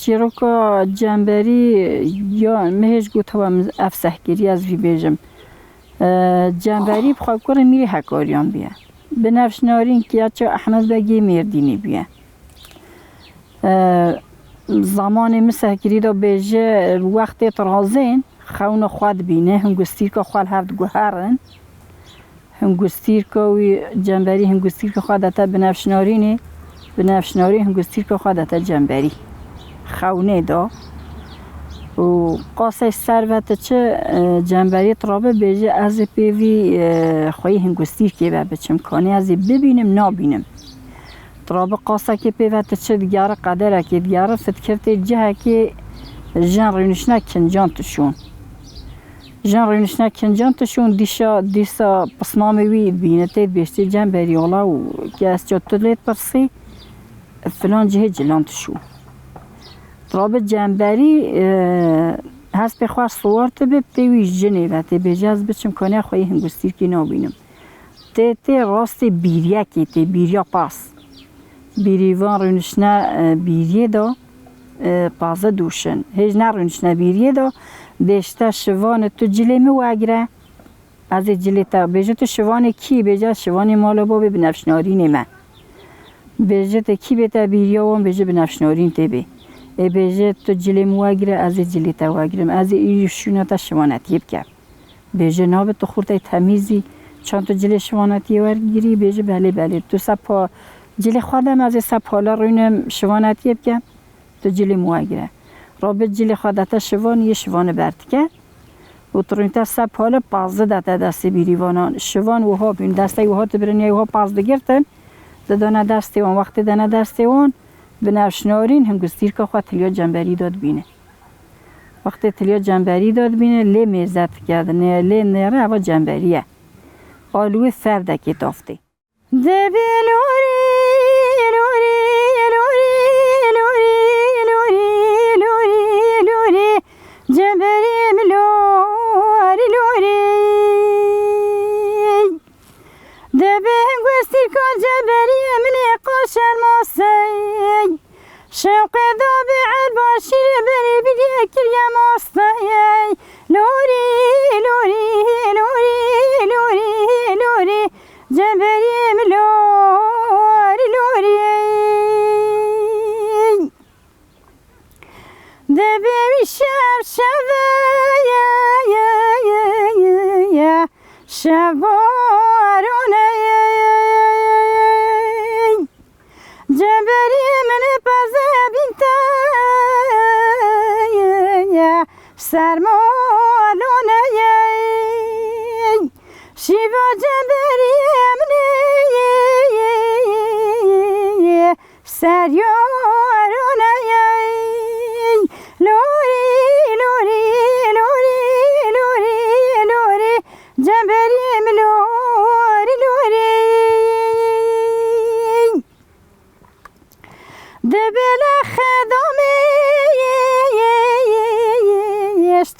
چیروکا جنبری یا مهش گوتوام افسح گیری از وی بیجم جنبری بخواه کنه میری حکاریان بیه به نفش نارین که چه احمد بگی میردینی بیه زمان مسح گیری دا بیجه وقت ترازین خون خواد بینه هنگستیر که خواد هفت گوهرن هنگستیر که جنبری هنگستیر که خواد تا به نفش نارینه به نفش نارین هنگستیر که خواد تا جنبری خونه دا و قاسه ثروت چه جنبری ترابه بیجه از پیوی خواهی هنگستیر که بچم کانی از ببینم نابینم ترابه قاسه که پیوت چه دیگره قدره که دیگره فتکرت جه که جن رونشنه کنجان تشون جن رونشنه کنجان تشون دیسا پسنامه وی بینه تید بیشتی جنبری اولا و که از چه تلیت پرسی فلان جه جلان تشون ترابه جنبری هست بخواه صور تبه پیوی جنه و تی بجاز بچم کنه خواهی هنگستیر که نابینم تی راست بیریا که تی بیریا پاس بیریوان رونشنه بیریه دا پازه دوشن هیچ نه رونشنه بیریه دا دیشتا شوان تو جلیمه واگره از جلی تا بیجه تو شوان کی بیجه شوان مالا با بنفش نارین من بیجه تا کی بیتا بیریا وان بیجه بنفش نارین تی بی بیجه تو جلیمه واگره از جلی تا واگرم از ایشونه تا شوانتی بکر بیجه نابه تو خورده تمیزی چند تو جلی شوانتی ورگیری بیجه بله تو سپا جلی خودم از سپالا روینم شوانتی بکن تو جلی مواگره رابط جلی خودتا شوان یه شوان برتکه و ترونیتا سپالا پازده داتا دستی بیریوانان شوان وها بین دسته وها تبرنی وها پازده گرتن دانه دستی وان وقت دانه دستی وان به نفشنارین هنگستیر که خواه تلیا جنبری داد بینه وقت تلیا جنبری داد بینه لی میزد کردن لی نره اوا جنبریه آلوه فرده که تافته شوق ذابع الباشر بري بديك يا مصطفى لوري لوري لوري لوري لوري جبري ملوري لوري دبي شاب شاب يا يا يا يا يا شبارونه جبري من سرمالونه شیوا جنبری امنی سریارونه لوری لوری لوری لوری لوری جنبری لوری لوری دبل خدامه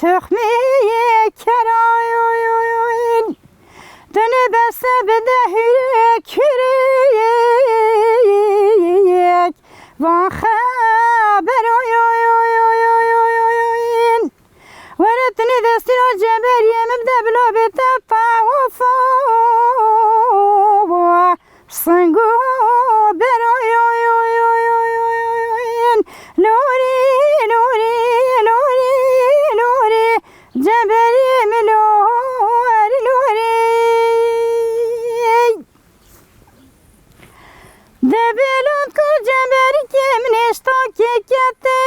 تخمی کرایون دنه بسه بده هیرک وان خبر ورتنی دستی رو جبری مبده بلا بیتا پاوفا سنگو لوری لوری لوری لوری جبری ملوری لوری دبلون کو جبری که منشتا که کته